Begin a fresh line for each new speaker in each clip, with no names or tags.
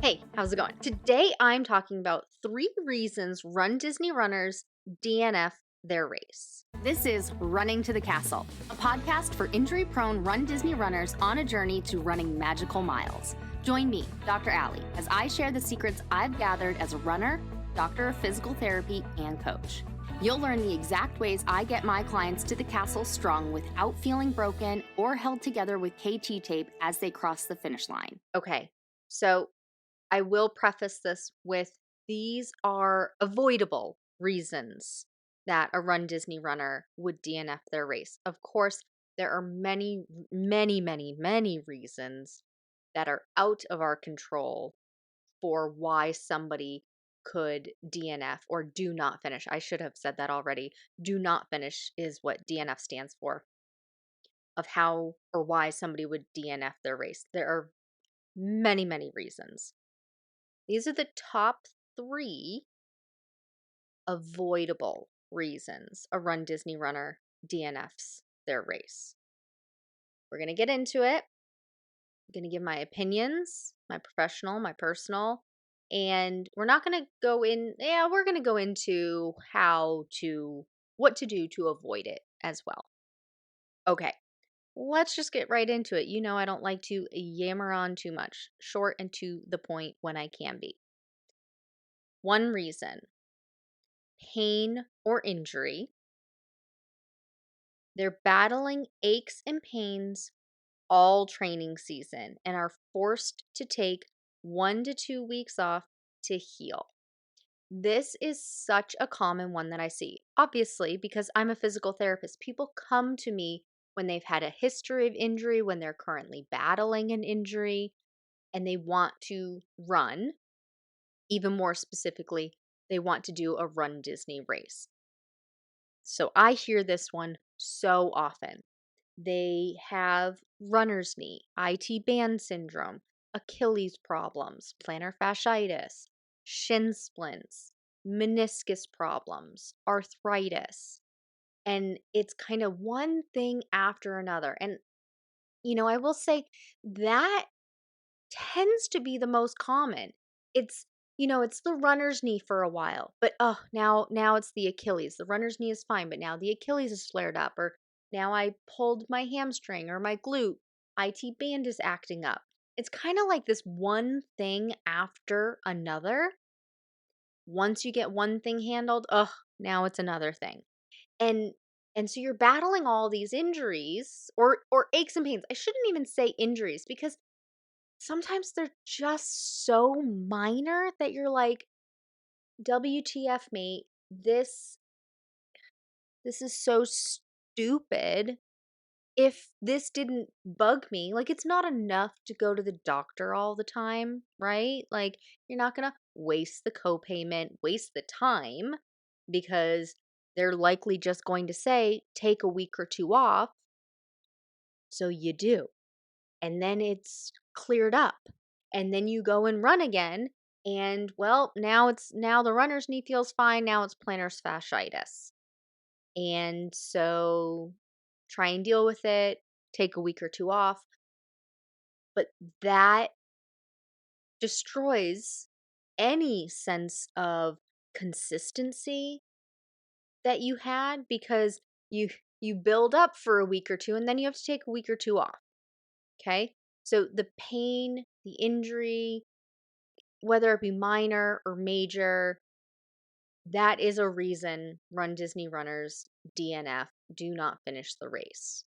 Hey, how's it going? Today I'm talking about 3 reasons Run Disney runners DNF their race.
This is Running to the Castle, a podcast for injury-prone Run Disney runners on a journey to running magical miles. Join me, Dr. Allie, as I share the secrets I've gathered as a runner, doctor of physical therapy, and coach. You'll learn the exact ways I get my clients to the castle strong without feeling broken or held together with KT tape as they cross the finish line.
Okay, so I will preface this with these are avoidable reasons that a Run Disney runner would DNF their race. Of course, there are many, many, many, many reasons that are out of our control for why somebody could DNF or do not finish. I should have said that already. Do not finish is what DNF stands for, of how or why somebody would DNF their race. There are many, many reasons. These are the top 3 avoidable reasons a Run Disney runner DNFs their race. We're going to get into it. I'm going to give my opinions, my professional, my personal, and we're not going to go in, we're going to go into what to do to avoid it as well. Okay, let's just get right into it. You know, I don't like to yammer on too much, short and to the point when I can be. 1 reason: pain or injury. They're battling aches and pains all training season and are forced to take 1 to 2 weeks off to heal. This is such a common one that I see. Obviously, because I'm a physical therapist, people come to me when they've had a history of injury, when they're currently battling an injury, and they want to run. Even more specifically, they want to do a Run Disney race. So I hear this one so often. They have runner's knee, IT band syndrome, Achilles problems, plantar fasciitis, shin splints, meniscus problems, arthritis. And it's kind of one thing after another. And, I will say that tends to be the most common. It's it's the runner's knee for a while, but now it's the Achilles. The runner's knee is fine, but now the Achilles is flared up, or now I pulled my hamstring or my glute. IT band is acting up. It's kind of like this one thing after another. Once you get one thing handled, now it's another thing. And and so you're battling all these injuries or aches and pains. I shouldn't even say injuries because sometimes they're just so minor that you're like, WTF, mate, this is so stupid. If this didn't bug me, like it's not enough to go to the doctor all the time, right? Like you're not gonna waste the copayment, waste the time, because they're likely just going to say, take a week or 2 off. So you do. And then it's cleared up. And then you go and run again. And well, now the runner's knee feels fine. Now it's plantar fasciitis. And so try and deal with it, take a week or 2 off. But that destroys any sense of consistency that you had, because you build up for a week or 2 and then you have to take a week or 2 off. Okay? So the pain, the injury, whether it be minor or major, that is a reason Run Disney runners DNF, do not finish the race.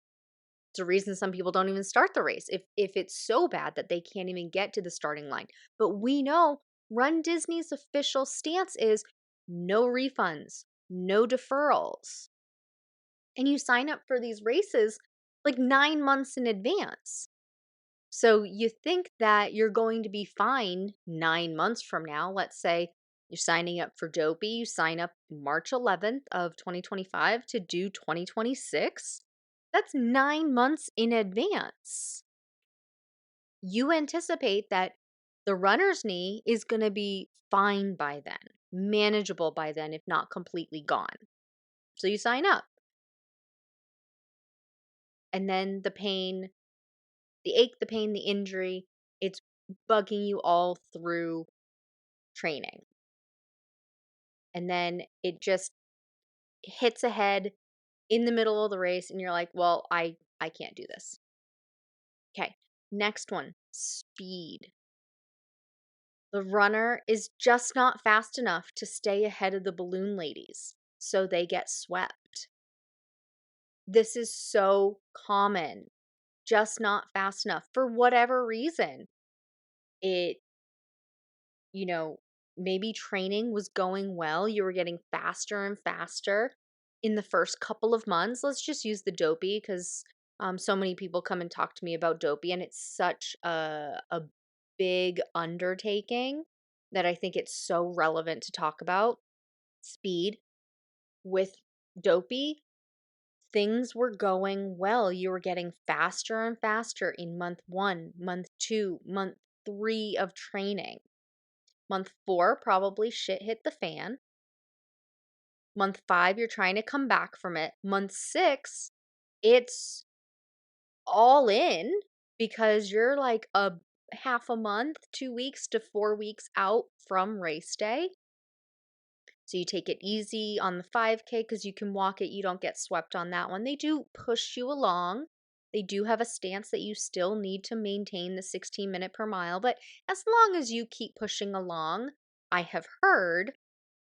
It's a reason some people don't even start the race if it's so bad that they can't even get to the starting line. But we know Run Disney's official stance is no refunds, no deferrals. And you sign up for these races like 9 months in advance. So you think that you're going to be fine 9 months from now. Let's say you're signing up for Dopey. You sign up March 11th of 2025 to do 2026. That's 9 months in advance. You anticipate that the runner's knee is going to be fine by then, manageable by then, if not completely gone. So you sign up. And then the pain, the ache, the pain, the injury, it's bugging you all through training. And then it just hits ahead in the middle of the race and you're like, "Well, I can't do this." Okay. Next one, speed. The runner is just not fast enough to stay ahead of the balloon ladies, so they get swept. This is so common, just not fast enough for whatever reason. It, you know, maybe training was going well, you were getting faster and faster in the first couple of months. Let's just use the dopey because so many people come and talk to me about dopey, and it's such a big undertaking that I think it's so relevant to talk about. Speed with dopey, things were going well. You were getting faster and faster in month 1, month 2, month 3 of training. Month 4, probably shit hit the fan. Month 5, you're trying to come back from it. Month 6, it's all in because you're like a half a month, 2 weeks to 4 weeks out from race day. So you take it easy on the 5K because you can walk it. You don't get swept on that one. They do push you along. They do have a stance that you still need to maintain the 16-minute per mile. But as long as you keep pushing along, I have heard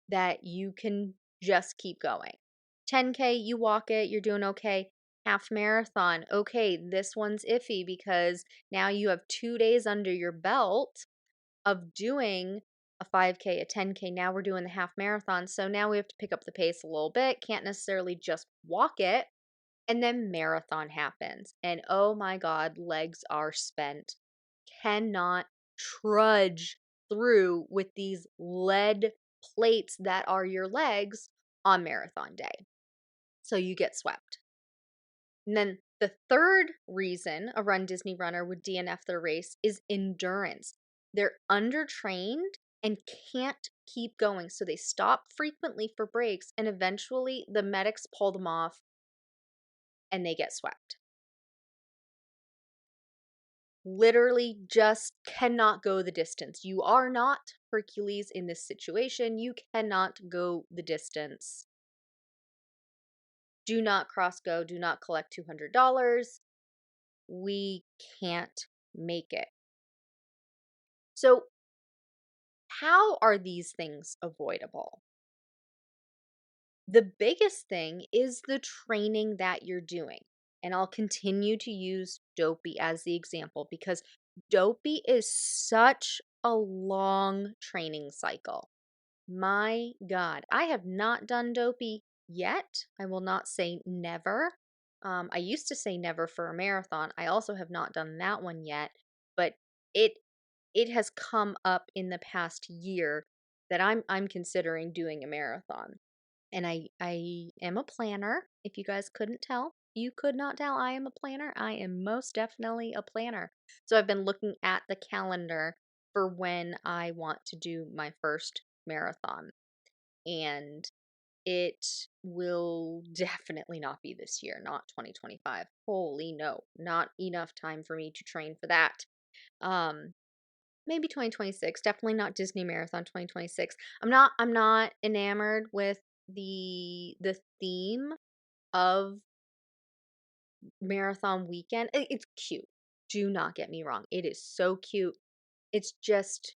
that you can just keep going. 10K, you walk it, you're doing okay. Half marathon, okay, this one's iffy because now you have 2 days under your belt of doing a 5K, a 10K. Now we're doing the half marathon. So now we have to pick up the pace a little bit. Can't necessarily just walk it. And then marathon happens. And oh my God, legs are spent. Cannot trudge through with these lead plates that are your legs on marathon day. So you get swept. And then the third reason a Run Disney runner would DNF their race is endurance. They're undertrained and can't keep going. So they stop frequently for breaks, and eventually the medics pull them off and they get swept. Literally just cannot go the distance. You are not Hercules in this situation. You cannot go the distance. Do not cross go. Do not collect $200. We can't make it. So, how are these things avoidable? The biggest thing is the training that you're doing. And I'll continue to use Dopey as the example because Dopey is such a long training cycle. My God, I have not done Dopey yet. I will not say never. I used to say never for a marathon. I also have not done that one yet, but it it has come up in the past year that I'm considering doing a marathon. And I am a planner. If you guys couldn't tell, you could not tell I am a planner. I am most definitely a planner. So I've been looking at the calendar for when I want to do my first marathon. And it will definitely not be this year, not 2025. Holy no, not enough time for me to train for that. Um, Maybe 2026, definitely not Disney Marathon 2026. I'm not enamored with the theme of marathon weekend. It's cute. Do not get me wrong. It is so cute. It's just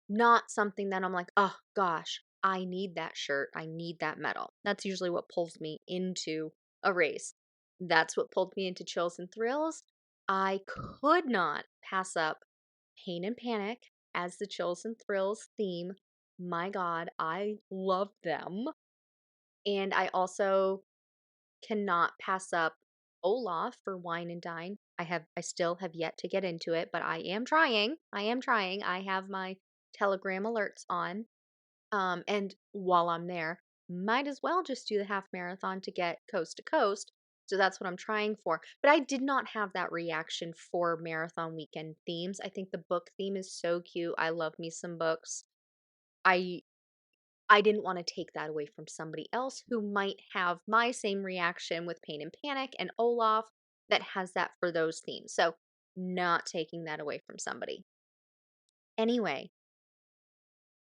not something that I'm like, "Oh gosh, I need that shirt. I need that medal." That's usually what pulls me into a race. That's what pulled me into Chills and Thrills. I could not pass up Pain and Panic as the Chills and Thrills theme. My God, I love them. And I also cannot pass up Olaf for Wine and Dine. I still have yet to get into it, but I am trying. I am trying. I have my Telegram alerts on. And while I'm there, might as well just do the half marathon to get coast to coast. So that's what I'm trying for. But I did not have that reaction for marathon weekend themes. I think the book theme is so cute. I love me some books. I I didn't want to take that away from somebody else who might have my same reaction with Pain and Panic and Olaf that has that for those themes. So not taking that away from somebody. Anyway,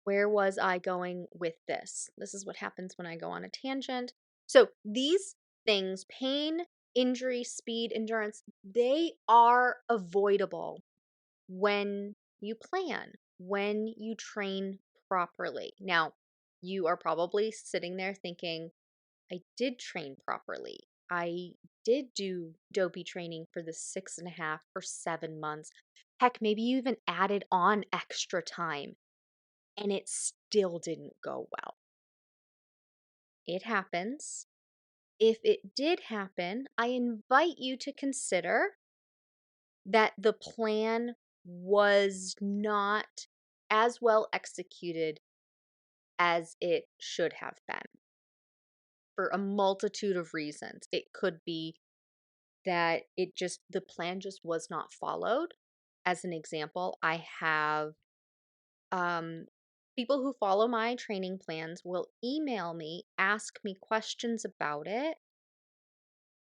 where was I going with this? This is what happens when I go on a tangent. So these things, pain, injury, speed, endurance, they are avoidable when you plan, when you train properly. Now, you are probably sitting there thinking, I did train properly. I did do dopey training for the 6.5 or 7 months. Heck, maybe you even added on extra time and it still didn't go well. It happens. If it did happen, I invite you to consider that the plan was not as well executed as it should have been for a multitude of reasons. It could be that the plan just was not followed. As an example, I have um, people who follow my training plans will email me, ask me questions about it,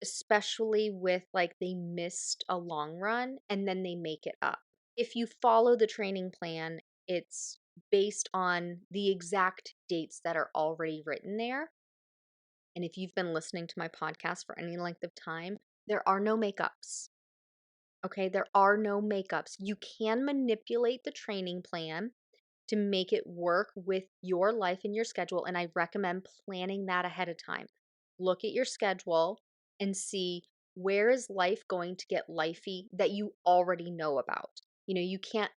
especially with like they missed a long run and then they make it up. If you follow the training plan, it's based on the exact dates that are already written there. And if you've been listening to my podcast for any length of time, there are no makeups. Okay, there are no makeups. You can manipulate the training plan to make it work with your life and your schedule. And I recommend planning that ahead of time. Look at your schedule and see where is life going to get lifey that you already know about. You can't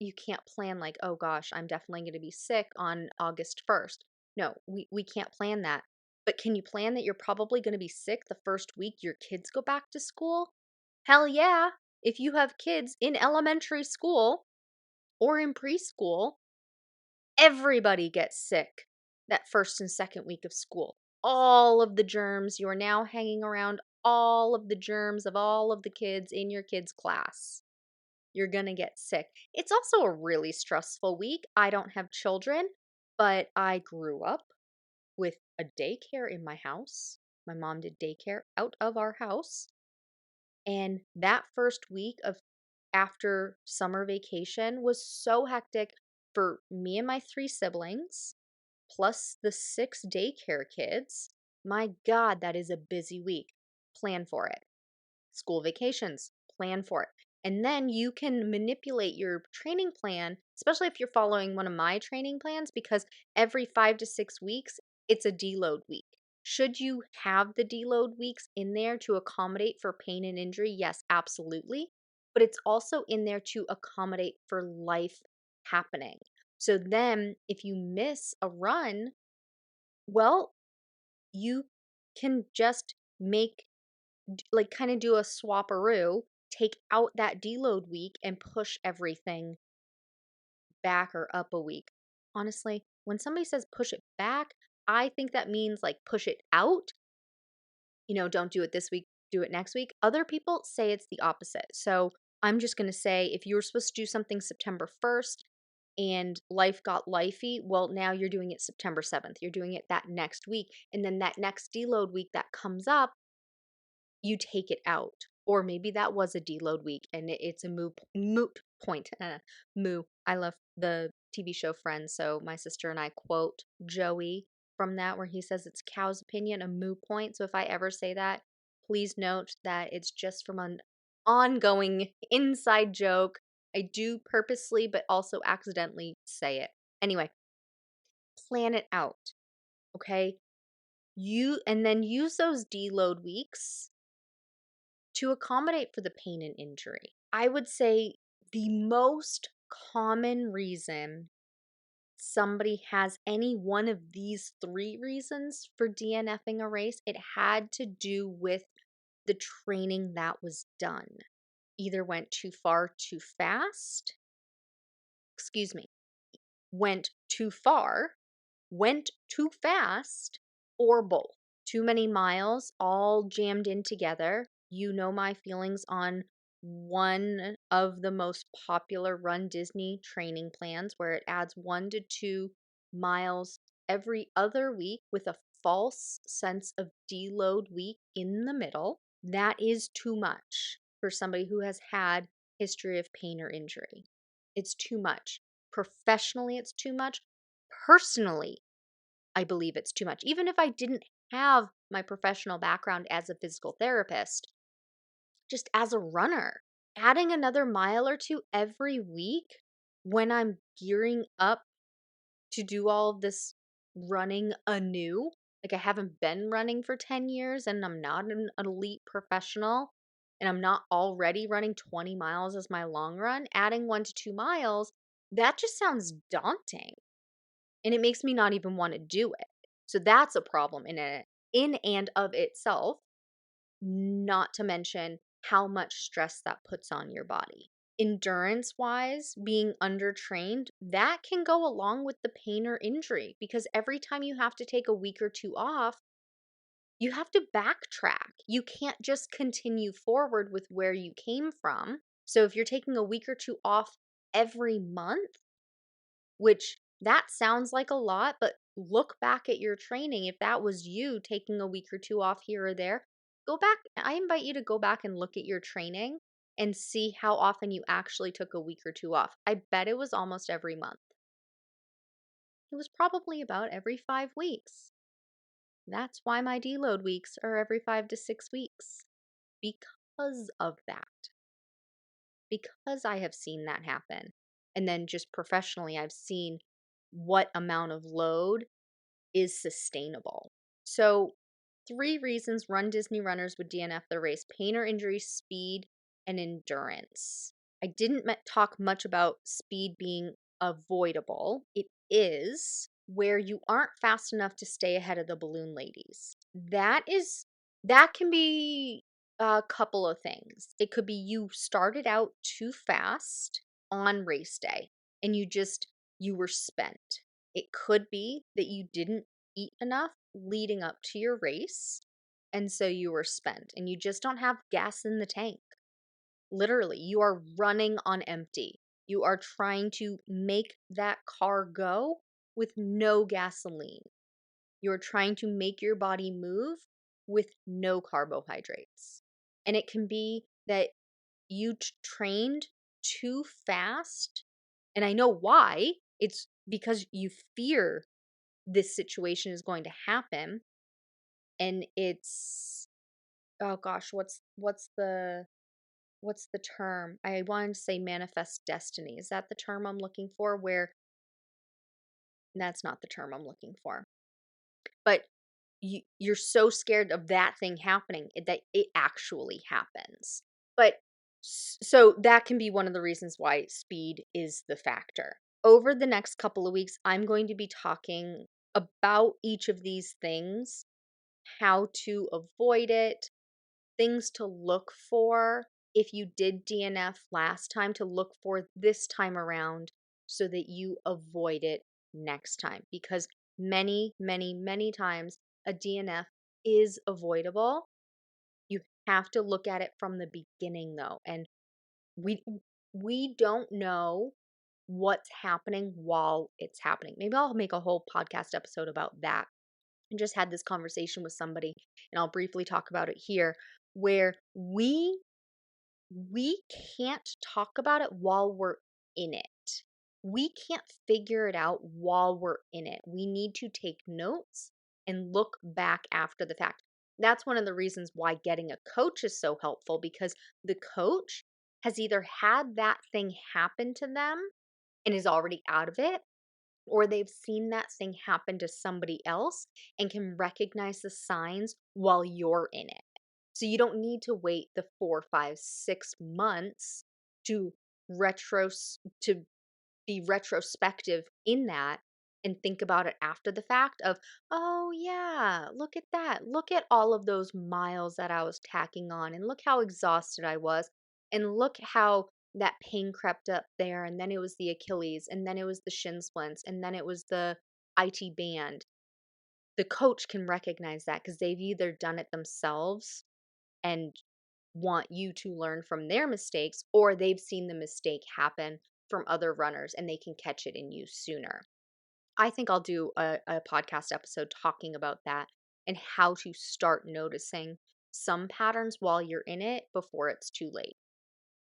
plan like, oh gosh, I'm definitely going to be sick on August 1st. No, we can't plan that. But can you plan that you're probably going to be sick the first week your kids go back to school? Hell yeah. If you have kids in elementary school or in preschool, everybody gets sick that first and second week of school. All of the germs, you are now hanging around all of the germs of all of the kids in your kids' class. You're going to get sick. It's also a really stressful week. I don't have children, but I grew up with a daycare in my house. My mom did daycare out of our house. And that first week of after summer vacation was so hectic for me and my 3 siblings, plus the 6 daycare kids. My God, that is a busy week. Plan for it. School vacations, plan for it. And then you can manipulate your training plan, especially if you're following one of my training plans, because every 5 to 6 weeks, it's a deload week. Should you have the deload weeks in there to accommodate for pain and injury? Yes, absolutely. But it's also in there to accommodate for life happening. So then if you miss a run, well, you can just make like kind of do a swaparoo, take out that deload week and push everything back or up a week. Honestly, when somebody says push it back, I think that means like push it out. Don't do it this week, do it next week. Other people say it's the opposite. So I'm just going to say if you were supposed to do something September 1st and life got lifey, well, now you're doing it September 7th. You're doing it that next week. And then that next deload week that comes up, you take it out. Or maybe that was a deload week and it's a moot point. Moo. I love the TV show Friends, so my sister and I quote Joey from that where he says it's cow's opinion, a moo point. So if I ever say that, please note that it's just from an ongoing inside joke. I do purposely but also accidentally say it. Anyway, plan it out. Okay? And then use those deload weeks to accommodate for the pain and injury. I would say the most common reason somebody has any one of these 3 reasons for DNFing a race, it had to do with the training that was done. Either went too far too fast, excuse me, went too far, went too fast, or both. Too many miles all jammed in together. You know my feelings on one of the most popular runDisney training plans where it adds 1 to 2 miles every other week with a false sense of deload week in the middle. That is too much for somebody who has had history of pain or injury. It's too much. professionally it's too much. Personally, I believe it's too much. Even if I didn't have my professional background as a physical therapist, just as a runner, adding another mile or two every week when I'm gearing up to do all of this running anew. Like I haven't been running for 10 years and I'm not an elite professional and I'm not already running 20 miles as my long run. Adding 1 to 2 miles, that just sounds daunting and it makes me not even want to do it. So that's a problem in and of itself, not to mention how much stress that puts on your body. Endurance wise, being undertrained, that can go along with the pain or injury because every time you have to take a week or two off, you have to backtrack. You can't just continue forward with where you came from. So if you're taking a week or two off every month, which that sounds like a lot, but look back at your training. If that was you taking a week or two off here or there, go back. I invite you to go back and look at your training and see how often you actually took a week or two off. I bet it was almost every month. It was probably about every 5 weeks. That's why my deload weeks are every 5 to 6 weeks because of that. Because I have seen that happen. And then just professionally, I've seen what amount of load is sustainable. So, 3 reasons runDisney runners would DNF the race: pain or injury, speed, and endurance. I didn't talk much about speed being avoidable. It is where you aren't fast enough to stay ahead of the balloon ladies. That can be a couple of things. It could be you started out too fast on race day and you were spent. It could be that you didn't eat enough leading up to your race, and so you were spent and you just don't have gas in the tank. Literally, you are running on empty. You are trying to make that car go with no gasoline. You're trying to make your body move with no carbohydrates. And it can be that you trained too fast. And I know why. It's because you fear this situation is going to happen. And it's, oh gosh, what's the term? I wanted to say manifest destiny. Is that the term I'm looking for? Where that's not the term I'm looking for. But you're so scared of that thing happening that it actually happens. But so that can be one of the reasons why speed is the factor. Over the next couple of weeks, I'm going to be talking about each of these things, how to avoid it, things to look for if you did DNF last time, to look for this time around so that you avoid it next time. Because many, many, many times a DNF is avoidable. You have to look at it from the beginning though. And we we don't know what's happening while it's happening. Maybe I'll make a whole podcast episode about that. I just had this conversation with somebody and I'll briefly talk about it here, where we can't talk about it while we're in it. We can't figure it out while we're in it. We need to take notes and look back after the fact. That's one of the reasons why getting a coach is so helpful, because the coach has either had that thing happen to them and is already out of it, or they've seen that thing happen to somebody else and can recognize the signs while you're in it. So you don't need to wait the 4, 5, 6 months to to be retrospective in that and think about it after the fact of, oh yeah, look at that. Look at all of those miles that I was tacking on and look how exhausted I was. And look how that pain crept up there. And then it was the Achilles, and then it was the shin splints, and then it was the IT band. The coach can recognize that because they've either done it themselves and want you to learn from their mistakes, or they've seen the mistake happen from other runners and they can catch it in you sooner. I think I'll do a podcast episode talking about that and how to start noticing some patterns while you're in it before it's too late.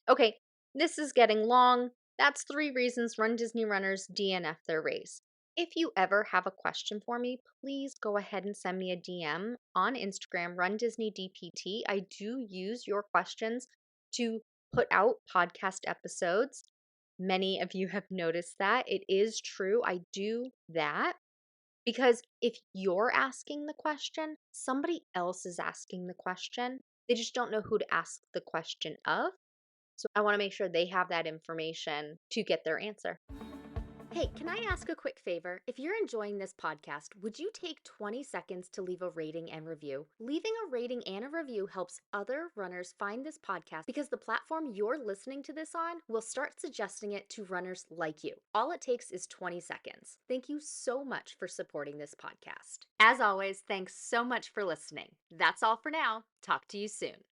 Okay, this is getting long. That's 3 reasons Run Disney runners DNF their race. If you ever have a question for me, please go ahead and send me a DM on Instagram, runDisneyDPT. I do use your questions to put out podcast episodes. Many of you have noticed that. It is true. I do that because if you're asking the question, somebody else is asking the question. They just don't know who to ask the question of. So I want to make sure they have that information to get their answer.
Hey, can I ask a quick favor? If you're enjoying this podcast, would you take 20 seconds to leave a rating and review? Leaving a rating and a review helps other runners find this podcast because the platform you're listening to this on will start suggesting it to runners like you. All it takes is 20 seconds. Thank you so much for supporting this podcast. As always, thanks so much for listening. That's all for now. Talk to you soon.